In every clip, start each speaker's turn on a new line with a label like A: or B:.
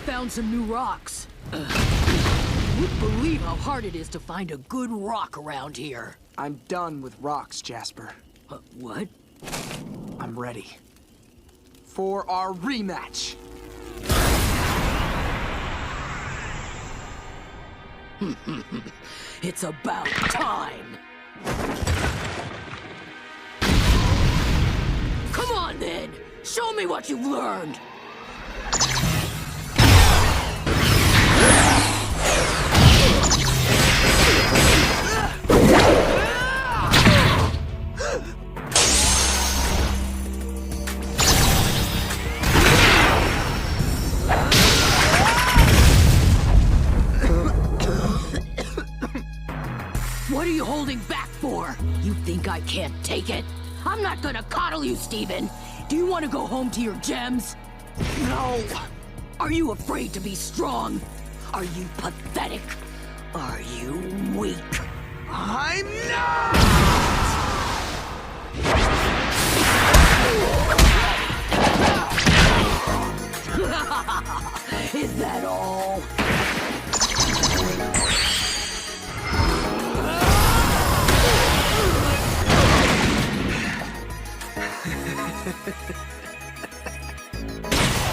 A: found some new rocks. You wouldn't believe how hard it is to find a good rock around here.
B: I'm done with rocks, Jasper.
A: What?
B: I'm ready. For our rematch!
A: It's about time! Come on then! Show me what you've learned! What are you holding back for? You think I can't take it? I'm not gonna coddle you, Steven! Do you want to go home to your gems? No! Are you afraid to be strong? Are you pathetic? Are you weak?
B: I'm not!
A: Is that all?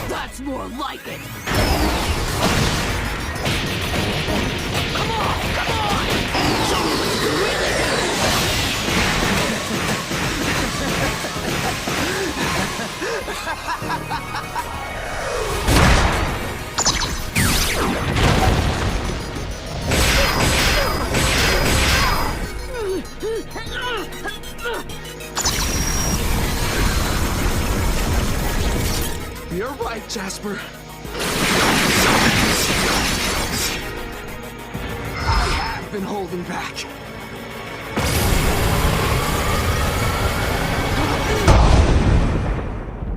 A: That's more like it! Come on! Come on! Show me what you can really
B: You're right, Jasper. I have been holding back.